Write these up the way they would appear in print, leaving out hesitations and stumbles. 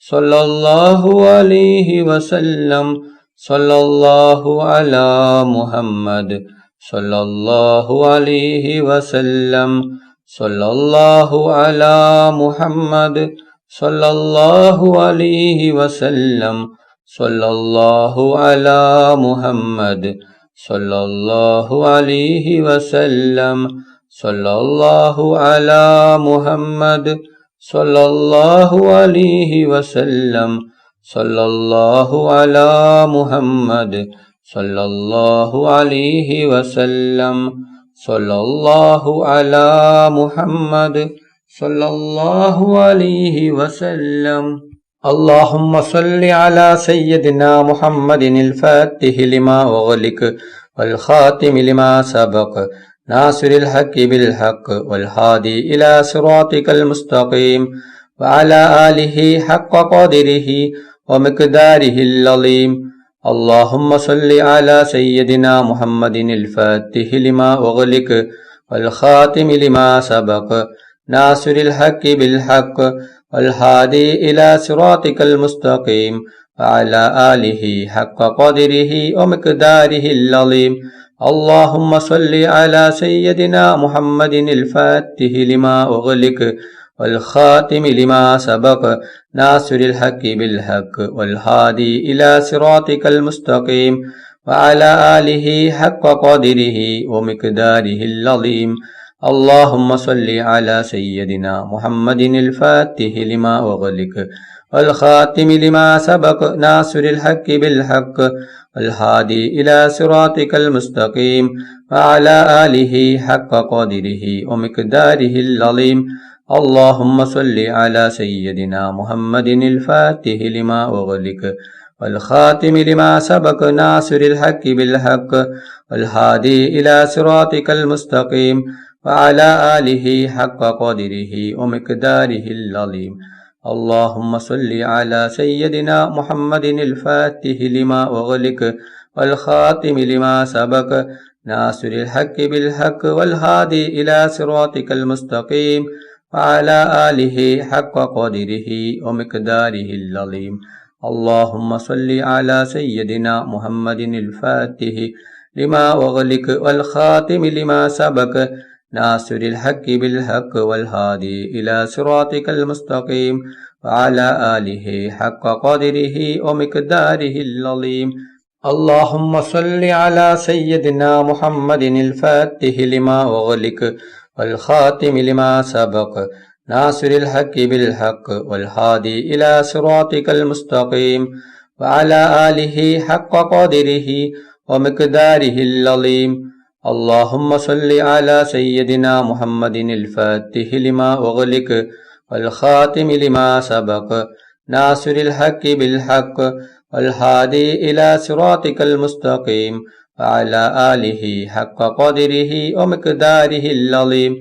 صلى الله عليه وسلم صلى الله على محمد صلى الله عليه وسلم صلى الله على محمد صلى الله عليه وسلم صلى الله على محمد صلى الله عليه وسلم صلى الله على محمد صلى الله عليه وسلم صلى الله على محمد صلى الله عليه وسلم صلى الله على محمد صلى الله عليه وسلم. اللهم صل على سيدنا محمد الفاتح لما أغلق والخاتم لما سبق ناصر الحق بالحق والهادي إلى صراطك المستقيم وعلى آله حق قدره ومقداره العظيم. اللهم صل على سيدنا محمد الفاتح لما أغلق والخاتم لما سبق ناصر الحق بالحق والهادي إلى صراطك المستقيم وعلى آله حق قدره ومقداره العظيم. اللهم صل على سيدنا محمد الفاتح لما أغلق والخاتم لما سبق ناصر الحق بالحق والهادي إلى صراطك المستقيم وعلى آله حق قدره ومقداره العظيم. اللهم صل على سيدنا محمد الفاتح لما أغلق والخاتم لما سبق ناصر الحق بالحق والهادي إلى صراطك المستقيم وعلى آله حق قدره ومقداره العظيم. اللهم صل على سيدنا محمد الفاتح لما أغلق والخاتم لما سبق ناصر الحق بالحق والهادي إلى صراطك المستقيم وعلى آله حق قدره ومقداره العظيم. اللهم صل على سيدنا محمد الفاتح لما أغلق والخاتم لما سبق ناصر الحق بالحق والهادي إلى صراطك المستقيم وعلى آله حق قدره ومقداره العظيم. اللهم صل على سيدنا محمد الفاتح لما أغلق والخاتم لما سبق ناصر الحق بالحق والهادي إلى صراطك المستقيم وعلى آله حق قدره ومقداره العظيم. اللهم صل على سيدنا محمد الفاتح لما أغلق والخاتم لما سبق ناصر الحق بالحق والهادي إلى صراطك المستقيم وعلى آله حق قدره ومقداره العظيم. اللهم صل على سيدنا محمد الفاتح لما أغلق والخاتم لما سبق ناصر الحق بالحق والهادي إلى صراطك المستقيم وعلى آله حق قدره ومقداره العظيم.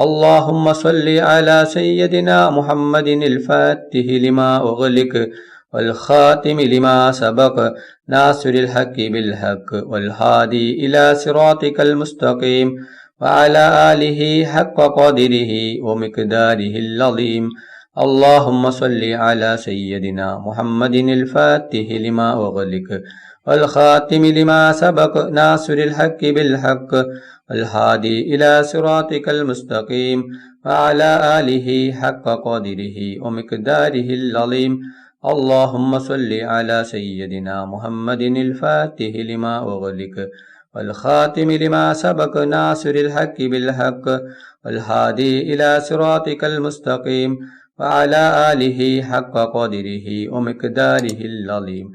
اللهم صل على سيدنا محمد الفاتح لما أغلق والخاتم لما سبق ناصر الحق بالحق والهادي إلى صراطك المستقيم وعلى آله حق قدره ومقداره العظيم. اللهم صل على سيدنا محمد الفاتح لما أغلق والخاتم لما سبق ناصر الحق بالحق والهادي إلى صراطك المستقيم وعلى آله حق قدره ومقداره العظيم. اللهم صل على سيدنا محمد الفاتح لما أغلق والخاتم لما سبق ناصر الحق بالحق والهادي إلى صراطك المستقيم وعلى آله حق قدره ومقداره العظيم.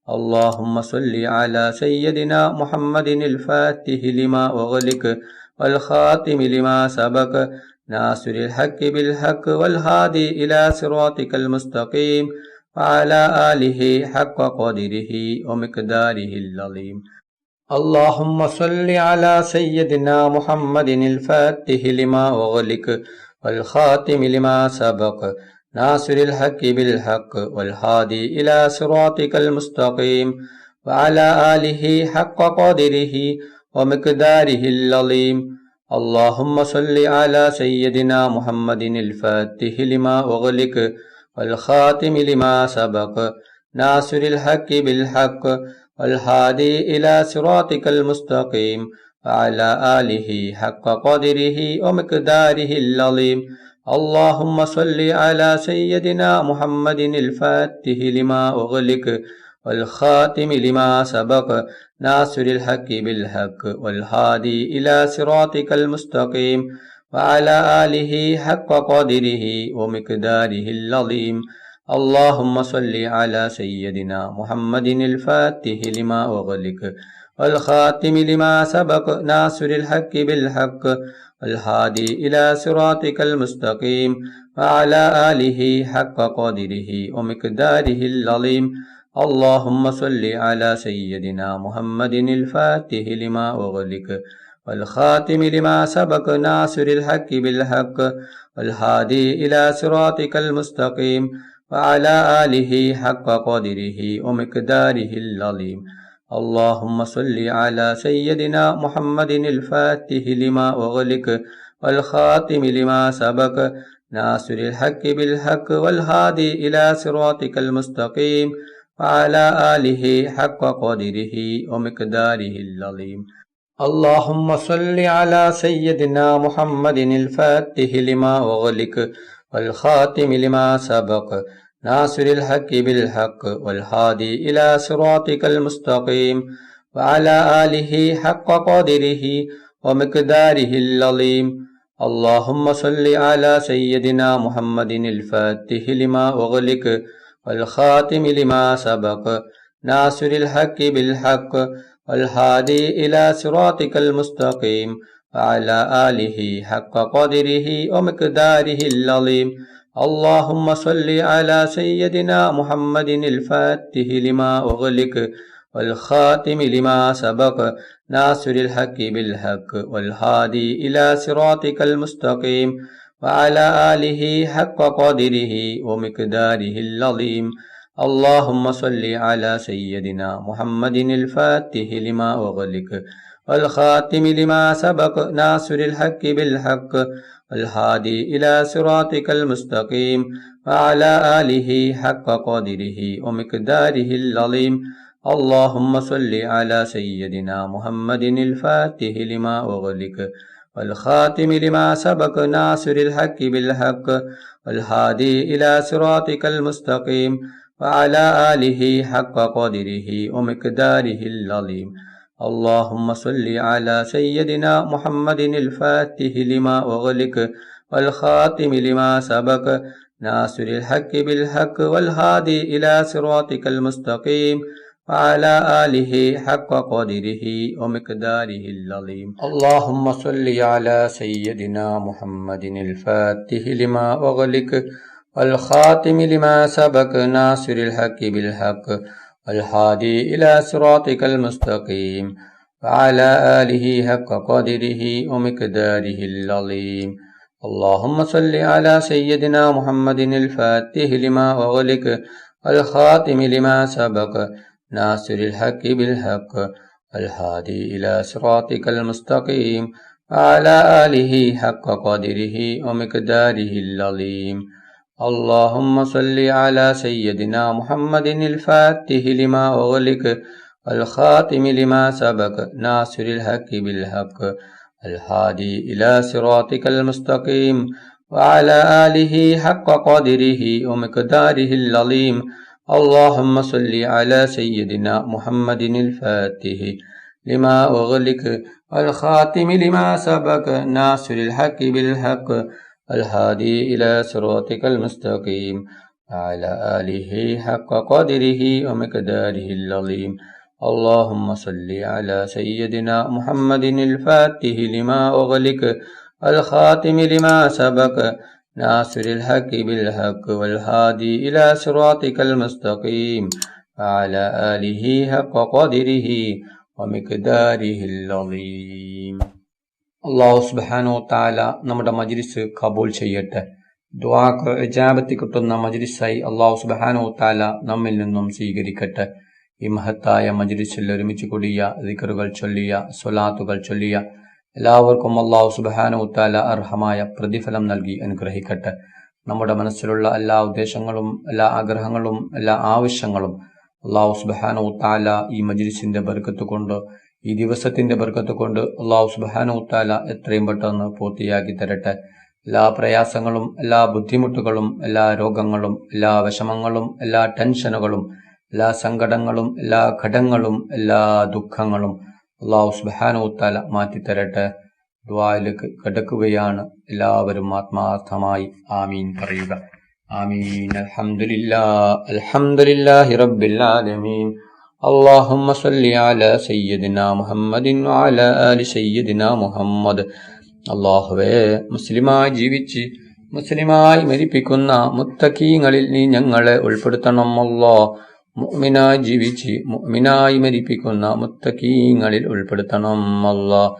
اللهم صل على سيدنا محمد الفاتح لما أغلق والخاتم لما سبق ناصر الحق بالحق والهادي إلى صراطك المستقيم وعلى آله حق قدره ومقداره العظيم. اللهم صل على سيدنا محمد الفاتح لما أغلق والخاتم لما سبق ناصر الحق بالحق والهادي إلى صراطك المستقيم وعلى آله حق قدره ومقداره العظيم. اللهم صل على سيدنا محمد الفاتح لما أغلق والخاتم لما سبق ناصر الحق بالحق والهادي إلى صراطك المستقيم وعلى آله حق قدره ومقداره العظيم. اللهم صل على سيدنا محمد الفاتح لما أغلق والخاتم لما سبق ناصر الحق بالحق والهادي إلى صراطك المستقيم وعلى آله حق قدره ومقداره العظيم. اللهم صل على سيدنا محمد الفاتح لما أغلق والخاتم لما سبق ناصر الحق بالحق والهادي إلى صراطك المستقيم وعلى آله حق قدره ومقداره العظيم. اللهم صل على سيدنا محمد الفاتح لما أغلق والخاتم لما سبق ناصر الحق بالحق والهادي إلى صراطك المستقيم وعلى آله حق قدره ومقداره العظيم. اللهم صل على سيدنا محمد الفاتح لما أغلق والخاتم لما سبق ناصر الحق بالحق والهادي إلى صراطك المستقيم وعلى آله حق قدره ومقداره العظيم. اللهم صل على سيدنا محمد الفاتح لما أغلق والخاتم لما سبق ناصر الحق بالحق والهادي إلى صراطك المستقيم وعلى آله حق قدره ومقداره العظيم. اللهم صل على سيدنا محمد الفاتح لما أغلق والخاتم لما سبق ناصر الحق بالحق والهادي إلى صراطك المستقيم وعلى آله حق قدره ومقداره العظيم. اللهم صل على سيدنا محمد الفاتح لما أغلق والخاتم لما سبق ناصر الحق بالحق والهادي إلى صراطك المستقيم وعلى آله حق قدره ومقداره العظيم. اللهم صل على سيدنا محمد الفاتح لما أغلق والخاتم لما سبق ناصر الحق بالحق والهادي إلى صراطك المستقيم وعلى آله حق قدره ومقداره العظيم. اللهم صل على سيدنا محمد الفاتح لما أغلق والخاتم لما سبق ناصر الحق بالحق والهادي إلى صراطك المستقيم وعلى آله حق قدره ومقداره العظيم. اللهم صل على سيدنا محمد الفاتح لما أغلق والخاتم لما سبق ناصر الحق بالحق والهادي إلى صراطك المستقيم وعلى آله حق قدره ومقداره العظيم. اللهم صل على سيدنا محمد الفاتح لما أغلق والخاتم لما سبق ناصر الحق بالحق والهادي إلى صراطك المستقيم وعلى آله حق قدره ومقداره العظيم. اللهم صل على سيدنا محمد الفاتح لما أغلق والخاتم لما سبق ناصر الحق بالحق والهادي إلى صراطك المستقيم وعلى آله حق قدره ومقداره العظيم. اللهم صل على سيدنا محمد الفاتح لما أغلق والخاتم لما سبق ناصر الحق بالحق الهادي إلى صراطك المستقيم وعلى آله حق قدره ومقداره العظيم. اللهم صل على سيدنا محمد الفاتح لما أغلق والخاتم لما سبق ناصر الحق بالحق الهادي إلى صراطك المستقيم وعلى آله حق قدره ومقداره العظيم. اللهم صل على سيدنا محمد الفاتح لما أغلق الخاتم لما سبق ناصر الحق بالحق والهادي إلى صراطك المستقيم وعلى آله حق قدره ومقداره العظيم. അള്ളാഹു സുബ്ഹാനഹു തആല നമ്മുടെ മജ്ലിസ് കബൂൽ ചെയ്യട്ടെ. ദുആക്ക് ഇജാബത്ത് കിട്ടുന്ന മജ്ലിസായി അള്ളാഹു സുബ്ഹാനഹു തആല നമ്മിൽ നിന്നും സ്വീകരിക്കട്ടെ. ഈ മഹത്തായ മജ്ലിസിൽ ഒരുമിച്ച് കൂടിയ ദിക്റുകൾ ചൊല്ലിയ സ്വലാത്തുകൾ ചൊല്ലിയ എല്ലാവർക്കും അള്ളാഹു സുബ്ഹാനഹു തആല അർഹമായ പ്രതിഫലം നൽകി അനുഗ്രഹിക്കട്ടെ. നമ്മുടെ മനസ്സിലുള്ള എല്ലാ ഉദ്ദേശങ്ങളും എല്ലാ ആഗ്രഹങ്ങളും എല്ലാ ആവശ്യങ്ങളും അല്ലാഹു സുബ്ഹാനഹു തആല ഈ മജ്ലിസിന്റെ ബർക്കത്ത് കൊണ്ട് ഈ ദിവസത്തിന്റെ ബർക്കത്ത് കൊണ്ട് അല്ലാഹു സുബ്ഹാനഹു തആല എത്രയും പെട്ടെന്ന് പൂർത്തിയാക്കി തരട്ടെ. എല്ലാ പ്രയാസങ്ങളും എല്ലാ ബുദ്ധിമുട്ടുകളും എല്ലാ രോഗങ്ങളും എല്ലാ വിഷമങ്ങളും എല്ലാ ടെൻഷനുകളും എല്ലാ സങ്കടങ്ങളും എല്ലാ ഘടങ്ങളും എല്ലാ ദുഃഖങ്ങളും അല്ലാഹു സുബ്ഹാനഹു തആല മാറ്റിത്തരട്ടെ. ദുആയിലേക്ക് കടക്കുകയാണ്. എല്ലാവരും ആത്മാർത്ഥമായി ആമീൻ പറയുക. ആമീൻ. അൽഹംദുലില്ലാഹി റബ്ബിൽ ആലമീൻ. അല്ലാഹുമ്മ സ്വല്ലി അലാ സയ്യിദിനാ മുഹമ്മദിൻ വഅലാ ആലി സയ്യിദിനാ മുഹമ്മദ്. അല്ലാഹുവേ, മുസ്ലിമായി ജീവിച്ച് മുസ്ലിമായി മരിപ്പിക്കുന്ന മുത്തഖീങ്ങളിൽ നീ ഞങ്ങളെ ഉൾപ്പെടുത്തണം. അല്ലാഹ്, മുഅ്മിനായി ജീവിച്ച് മുഅ്മിനായി മരിപ്പിക്കുന്ന മുത്തഖീങ്ങളിൽ ഉൾപ്പെടുത്തണം. അല്ലാഹ്,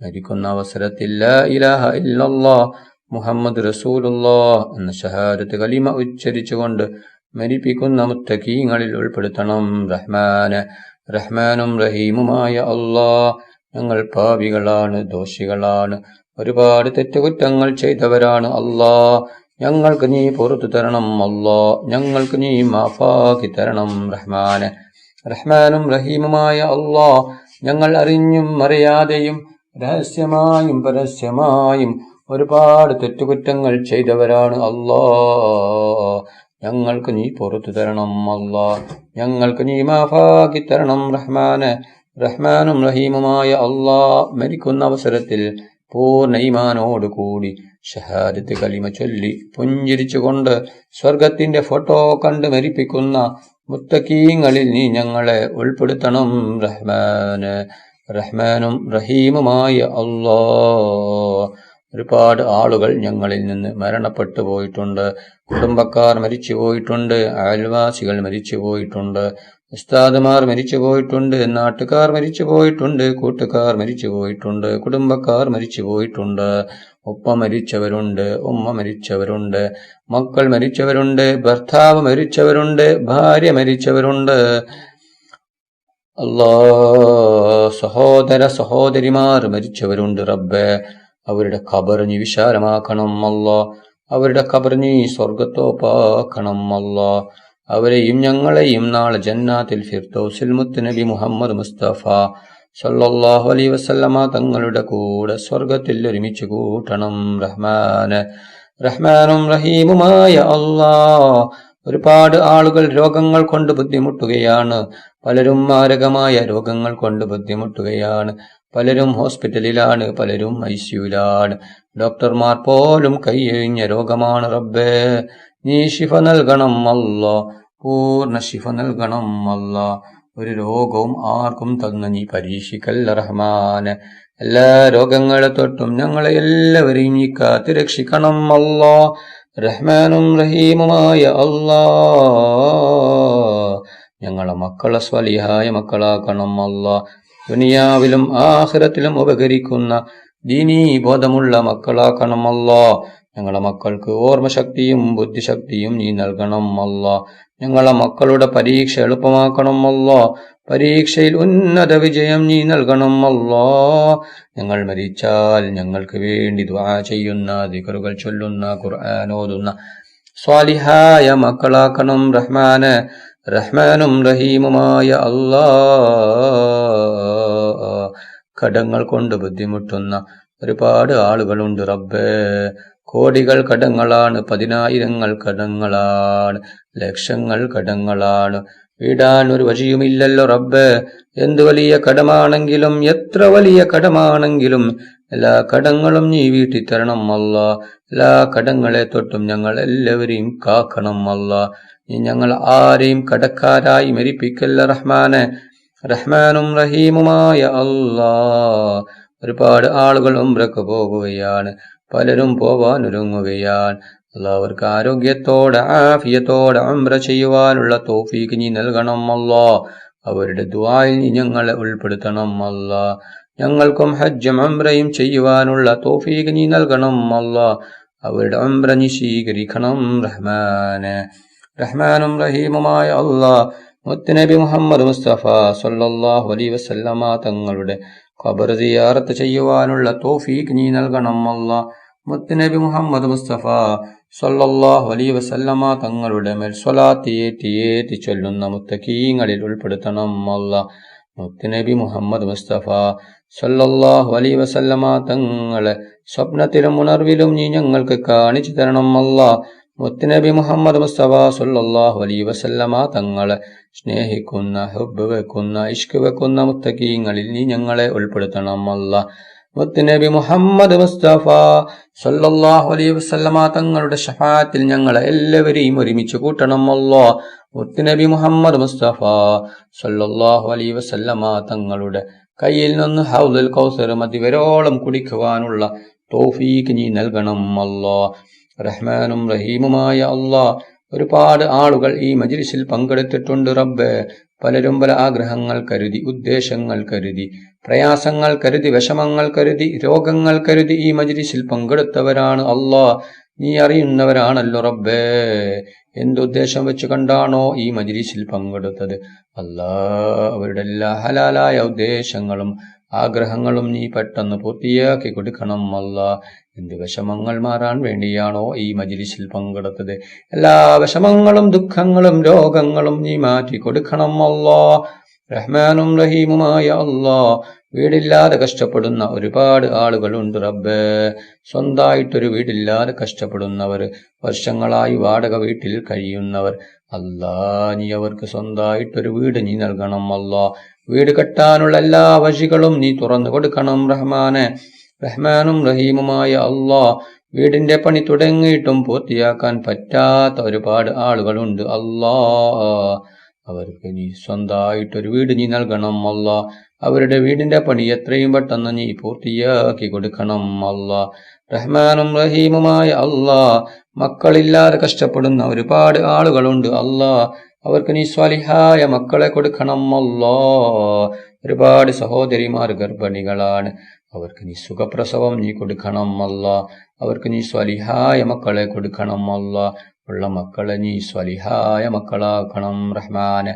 മരിക്കുന്ന അവസരത്തിൽ ലാ ഇലാഹ ഇല്ലല്ലാഹ് മുഹമ്മദ് റസൂലുള്ളാഹ് എന്ന ഷഹാദത്ത് കലിമ ഉച്ചരിച്ചുകൊണ്ട് മരിപ്പിക്കുന്ന മുത്തഖീങ്ങളിൽ ഉൾപ്പെടുത്തണം. റഹ്മാനും റഹീമുമായ അല്ലാഹ്, ഞങ്ങൾ പാപികളാണ്, ദോഷികളാണ്, ഒരുപാട് തെറ്റുകുറ്റങ്ങൾ ചെയ്തവരാണ്. അല്ലാഹ്, ഞങ്ങൾക്ക് നീ പുറത്തു തരണം. അല്ലാഹ്, ഞങ്ങൾക്ക് നീ മാഫാക്കി തരണം. റഹ്മാനും റഹീമുമായ അല്ലാഹ്, ഞങ്ങൾ അറിഞ്ഞും അറിയാതെയും രഹസ്യമായും പരസ്യമായും ഒരുപാട് തെറ്റുകുറ്റങ്ങൾ ചെയ്തവരാണ്. അല്ലാഹ്, ഞങ്ങൾക്ക് നീ പുറത്തു തരണം. അല്ലാഹ്, ഞങ്ങൾക്ക് നീ മാഫാക്കി തരണം. റഹ്മാനും റഹീമുമായ അല്ലാഹ്, മരിക്കുന്ന അവസരത്തിൽ പൂർണ്ണ ഈമാനോടുകൂടി ഷഹാദത്ത് കലിമ ചൊല്ലി പുഞ്ചിരിച്ചുകൊണ്ട് സ്വർഗത്തിന്റെ ഫോട്ടോ കണ്ട് മരിപ്പിക്കുന്ന മുത്തഖീങ്ങളിൽ നീ ഞങ്ങളെ ഉൾപ്പെടുത്തണം. റഹ്മാനും റഹീമുമായ അല്ലാഹ്, ഒരുപാട് ആളുകൾ ഞങ്ങളിൽ നിന്ന് മരണപ്പെട്ടു പോയിട്ടുണ്ട്. കുടുംബക്കാർ മരിച്ചു പോയിട്ടുണ്ട്, അയൽവാസികൾ മരിച്ചു പോയിട്ടുണ്ട്, ഉസ്താദുമാർ മരിച്ചു പോയിട്ടുണ്ട്, നാട്ടുകാർ മരിച്ചു പോയിട്ടുണ്ട്, കൂട്ടുകാർ മരിച്ചു പോയിട്ടുണ്ട്, കുടുംബക്കാർ മരിച്ചു പോയിട്ടുണ്ട്, ഉപ്പ മരിച്ചവരുണ്ട്, ഉമ്മ മരിച്ചവരുണ്ട്, മക്കൾ മരിച്ചവരുണ്ട്, ഭർത്താവ് മരിച്ചവരുണ്ട്, ഭാര്യ മരിച്ചവരുണ്ട്. അല്ലാഹ്, സഹോദര സഹോദരിമാർ മരിച്ചവരുണ്ട്. റബ്ബേ, അവരുടെ ഖബർ നീ വിശാലമാക്കണം. അല്ലാഹ്, അവരുടെ ഖബർ നീ സ്വർഗത്തോപ്പാക്കണം. അല്ലാഹ്, അവരെയും ഞങ്ങളെയും നാളെ ജന്നാത്തിൽ ഫിർദൗസിൽ മുത്തുനബി മുഹമ്മദ് മുസ്തഫ സല്ലല്ലാഹു അലൈഹി വസല്ലമ തങ്ങളുടെ കൂടെ സ്വർഗത്തിൽ ഒരുമിച്ച് കൂട്ടണം. റഹ്മാനും റഹീമുമായ അല്ലാഹ്, ഒരുപാട് ആളുകൾ രോഗങ്ങൾ കൊണ്ട് ബുദ്ധിമുട്ടുകയാണ്. പലരും മാരകമായ രോഗങ്ങൾ കൊണ്ട് ബുദ്ധിമുട്ടുകയാണ്. പലരും ഹോസ്പിറ്റലിലാണ്, പലരും ഐസിയുലാണ്. ഡോക്ടർമാർ പോലും കൈയൊഴിഞ്ഞ രോഗമാണ്. റബ്ബേ, നീ ശിഫ നൽകണം. അല്ലാഹ്, പൂർണ്ണ ശിഫ നൽകണം. അല്ലാഹ്, ഒരു രോഗവും ആർക്കും തന്ന് നീ പരീക്ഷിക്കല്ല റഹ്മാനെ. എല്ലാ രോഗങ്ങളെ തൊട്ടും ഞങ്ങളെ എല്ലാവരെയും നീ കാത്ത് രക്ഷിക്കണം. അല്ലാഹ്, റഹ്മാനും റഹീമുമായ അല്ലാഹ്, ഞങ്ങളെ മക്കളെ സ്വലിഹായ മക്കളാക്കണം. അല്ലാഹ്, ദുനിയാവിലും ആഖിറത്തിലും ഉപകരിക്കുന്ന ദീനീ ബോധമുള്ള മക്കളാക്കണം. അല്ലാഹ്, ഞങ്ങളെ മക്കൾക്ക് ഓർമ്മശക്തിയും ബുദ്ധിശക്തിയും നീ നൽകണം. അല്ലാഹ്, ഞങ്ങളെ മക്കളുടെ പരീക്ഷ എളുപ്പമാക്കണം. അല്ലാഹ്, പരീക്ഷയിൽ ഉന്നത വിജയം നീ നൽകണം. അല്ലാഹ്, ഞങ്ങൾ മരിച്ചാൽ ഞങ്ങൾക്ക് വേണ്ടി ദുആ ചെയ്യുന്ന, ദിക്റുകൾ ചൊല്ലുന്ന, ഖുർആൻ ഓതുന്ന സ്വാലിഹായ മക്കളാക്കണം. റഹ്മാനും റഹീമുമായ അല്ലാഹ്, കടങ്ങൾ കൊണ്ട് ബുദ്ധിമുട്ടുന്ന ഒരുപാട് ആളുകളുണ്ട്. റബ്ബേ, കോടികൾ കടങ്ങളാണ്, 10,000 കടങ്ങളാണ്, ലക്ഷങ്ങൾ കടങ്ങളാണ്. വീടാൻ ഒരു വഴിയുമില്ലല്ലോ റബ്ബേ. എന്ത് വലിയ കടമാണെങ്കിലും എത്ര വലിയ കടമാണെങ്കിലും എല്ലാ കടങ്ങളും നീ വീട്ടി തരണം. അല്ലാഹ്, എല്ലാ കടങ്ങളെ തൊട്ടും ഞങ്ങൾ എല്ലാവരെയും കാക്കണം. അല്ലാഹ്, നീ ഞങ്ങൾ ആരെയും കടക്കാരായി മരിപ്പിക്കല്ല റഹ്മാനും റഹീമുമായ അല്ലാഹ്, ഒരുപാട് ആളുകൾ ഉംറക്ക് പോകുകയാണ്, പലരും പോവാൻ ഒരുങ്ങുകയാണ്. അല്ലാഹ്, ആരോഗ്യത്തോടെ ആഫിയത്തോടെ ഉംറ ചെയ്യുവാനുള്ള തൗഫീഖ് നീ നൽകണം. അല്ലാഹ്, അവരുടെ ദുആയിൽ നീ ഞങ്ങളെ ഉൾപ്പെടുത്തണം. അല്ലാഹ്, ഞങ്ങൾക്കും ഹജ്ജും ഉംറയും ചെയ്യുവാനുള്ള തൗഫീഖ് നീ നൽകണം. അല്ലാഹ്, അവരുടെ ഉംറ നീ സ്വീകരിക്കണം. റഹ്മാനും റഹീമുമായ അല്ലാഹ്, മുത്തുനബി മുഹമ്മദ് മുസ്തഫ സല്ലല്ലാഹു അലൈഹി വസല്ലമ തങ്ങളുടെ ഖബർ സിയാറത്ത് ചെയ്യുവാനുള്ള തൗഫീഖ് നീ നൽകണം. അല്ലാഹ്, മുത്തുനബി മുഹമ്മദ് മുസ്തഫ സല്ലല്ലാഹു അലൈഹി വസല്ലമ തങ്ങളുടെ മേൽ സ്വലാത്ത് ഏറ്റി ചൊല്ലുന്ന മുത്തഖീങ്ങളിൽ ഉൾപ്പെടുത്തണം അല്ലാഹ്. മുത്തുനബി മുഹമ്മദ് മുസ്തഫ സല്ലല്ലാഹു അലൈഹി വസല്ലമ തങ്ങളെ സ്വപ്നത്തിലും ഉണർവിലും നീ ഞങ്ങൾക്ക് കാണിച്ചു തരണം അല്ലാഹ്. മുത്തുനബി മുഹമ്മദ് മുസ്തഫ സല്ലല്ലാഹു അലൈഹി വസല്ലമ തങ്ങളെ സ്നേഹിക്കുന്ന, ഹുബ്ബ് വെക്കുന്ന, ഇഷ്ക് വെക്കുന്ന മുത്തഖീങ്ങളിൽ നീ ഞങ്ങളെ ഉൾപ്പെടുത്തണം അല്ലാഹ്. മുത്തുനബി മുഹമ്മദ് മുസ്തഫ സല്ലല്ലാഹു അലൈഹി വസല്ലമ തങ്ങളുടെ ശഫാഅത്തിൽ ഞങ്ങളെ എല്ലാവരെയും ഒരുമിച്ച് കൂട്ടണം അല്ലാഹ്. മുത്തുനബി മുഹമ്മദ് മുസ്തഫ സല്ലല്ലാഹു അലൈഹി വസല്ലമ തങ്ങളുടെ കയ്യിൽ നിന്ന് ഹൗദുൽ കൗസർ മതിവരോളം കുടിക്കുവാനുള്ള തൗഫീഖ് നീ നൽകണം അല്ലാഹ്. റഹ്മാനും റഹീമുമായ അല്ലാഹ്, ഒരുപാട് ആളുകൾ ഈ മജ്ലിസിൽ പങ്കെടുത്തിട്ടുണ്ട് റബ്ബേ. പലരും പല ആഗ്രഹങ്ങൾ കരുതി, ഉദ്ദേശങ്ങൾ കരുതി, പ്രയാസങ്ങൾ കരുതി, വിഷമങ്ങൾ കരുതി, രോഗങ്ങൾ കരുതി ഈ മജ്ലിസിൽ പങ്കെടുത്തവരാണ് അല്ലാഹ്. നീ അറിയുന്നവരാണല്ലോ റബ്ബേ. എന്തുദ്ദേശം വെച്ച് കണ്ടാണോ ഈ മജ്ലിസിൽ പങ്കെടുത്തത് അല്ലാഹ്, അവരുടെ എല്ലാ ഹലാലായ ഉദ്ദേശങ്ങളും ആഗ്രഹങ്ങളും നീ പെട്ടെന്ന് പൂർത്തിയാക്കി കൊടുക്കണം അല്ലാഹ്. എന്ത് വിഷമങ്ങൾ മാറാൻ വേണ്ടിയാണോ ഈ മജ്ലിസിൽ പങ്കെടുത്തത്, എല്ലാ വിഷമങ്ങളും ദുഃഖങ്ങളും രോഗങ്ങളും നീ മാറ്റി കൊടുക്കണം അല്ലാഹ്. റഹ്മാനും റഹീമുമായ അല്ലാഹ്, വീടില്ലാതെ കഷ്ടപ്പെടുന്ന ഒരുപാട് ആളുകളുണ്ട് റബ്ബേ. സ്വന്തമായിട്ടൊരു വീടില്ലാതെ കഷ്ടപ്പെടുന്നവർ, വർഷങ്ങളായി വാടക വീട്ടിൽ കഴിയുന്നവർ, അല്ലാഹ് നീ അവർക്ക് സ്വന്തമായിട്ടൊരു വീട് നീ നൽകണം അല്ലാഹ്. വീട് കെട്ടാനുള്ള എല്ലാ വഴികളും നീ തുറന്നു കൊടുക്കണം റഹ്മാനെ. റഹ്മാനും റഹീമുമായ അല്ലാഹ്, വീടിന്റെ പണി തുടങ്ങിയിട്ടും പൂർത്തിയാക്കാൻ പറ്റാത്ത ഒരുപാട് ആളുകളുണ്ട് അല്ലാഹ്. അവർക്ക് നീ സ്വന്തമായിട്ടൊരു വീട് നീ നൽകണം അല്ലാഹ്. അവരുടെ വീടിന്റെ പണി എത്രയും പെട്ടെന്ന് നീ പൂർത്തിയാക്കി കൊടുക്കണം അല്ലാഹ്. റഹ്മാനും റഹീമുമായ അല്ലാഹ്, മക്കളില്ലാതെ കഷ്ടപ്പെടുന്ന ഒരുപാട് ആളുകളുണ്ട് അല്ലാഹ്. അവർക്ക് നീ സ്വാലിഹായ മക്കളെ കൊടുക്കണം അല്ലാഹ്. ഒരുപാട് സഹോദരിമാർ ഗർഭിണികളാണ്, അവർക്ക് നീ സുഖപ്രസവം നീ കൊടുക്കണം അല്ലാഹ്. അവർക്ക് നീ സ്വാലിഹായ മക്കളെ കൊടുക്കണം അല്ലാഹ്. ഉള്ള മക്കളെ നീ സ്വാലിഹായ മക്കളാക്കണം റഹ്മാന്.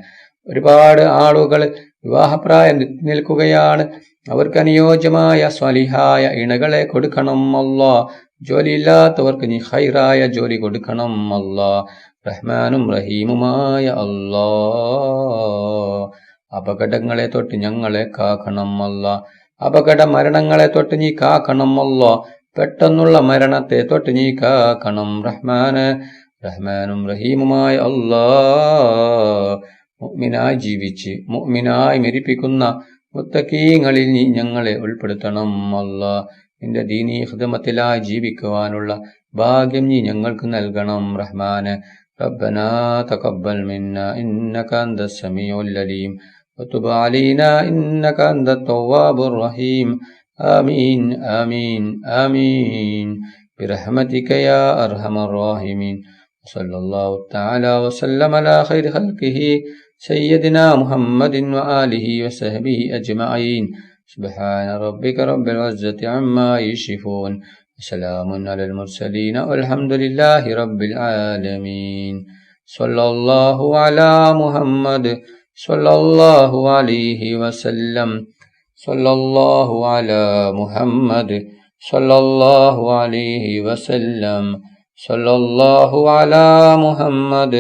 ഒരുപാട് ആളുകൾ വിവാഹപ്രായം നിൽക്കുകയാണ്, അവർക്ക് അനുയോജ്യമായ സ്വാലിഹായ ഇണകളെ കൊടുക്കണം അല്ലാഹ്. ജോലിയില്ലാത്തവർക്ക് നീ ഖൈറായ ജോലി കൊടുക്കണം അല്ലാഹ്. റഹ്മാനും റഹീമുമായ അല്ലാഹ്, അപകടങ്ങളെ തൊട്ട് ഞങ്ങളെ കാക്കണം അല്ലാഹ്. അപകട മരണങ്ങളെ തൊട്ട് നീ കാക്കണം അല്ലാഹ്. പെട്ടെന്നുള്ള മരണത്തെ തൊട്ട് നീ കാക്കണം റഹ്മാന്. റഹ്മാനും റഹീമുമായ അല്ലാഹ്, മുഅ്മിനായി ജീവിച്ച് മുഅ്മിനായി മരിപ്പിക്കുന്ന മുത്തഖീങ്ങളിൽ നീ ഞങ്ങളെ ഉൾപ്പെടുത്തണം അല്ലാഹ്. നിന്റെ ദീനീ ഖിദ്മത്തിലായി ജീവിക്കുവാനുള്ള ഭാഗ്യം നീ ഞങ്ങൾക്ക് നൽകണം റഹ്മാന്. ربنا تقبل منا إنك أنت السميع العليم وتب علينا إنك أنت التواب الرحيم. آمين آمين آمين برحمتك يا أرحم الراحمين. صلى الله تعالى وسلم على خير خلقه سيدنا محمد وآله وصحبه أجمعين. سبحان ربك رب العزة عما يصفون، وسلام على المرسلين والحمد لله رب العالمين. صلى الله على محمد صلى الله عليه وسلم. صلى الله على محمد صلى الله عليه وسلم. صلى الله على محمد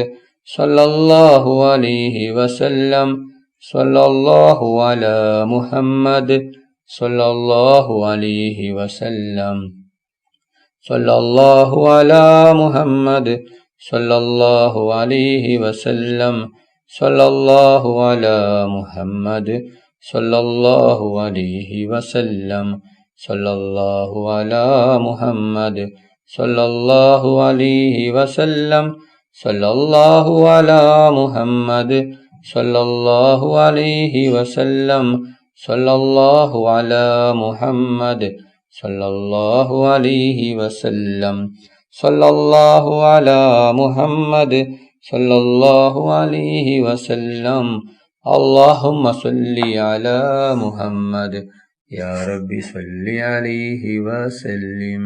صلى الله عليه وسلم. صلى الله على محمد صلى الله عليه وسلم. صلى الله على محمد صلى الله عليه وسلم. صلى الله على محمد صلى الله عليه وسلم. صلى الله على محمد صلى الله عليه وسلم. صلى الله على محمد صلى الله عليه وسلم. صلى الله على محمد صلى الله عليه وسلم. صلى الله على محمد صلى الله عليه وسلم. اللهم صل على محمد يا رب صل عليه وسلم.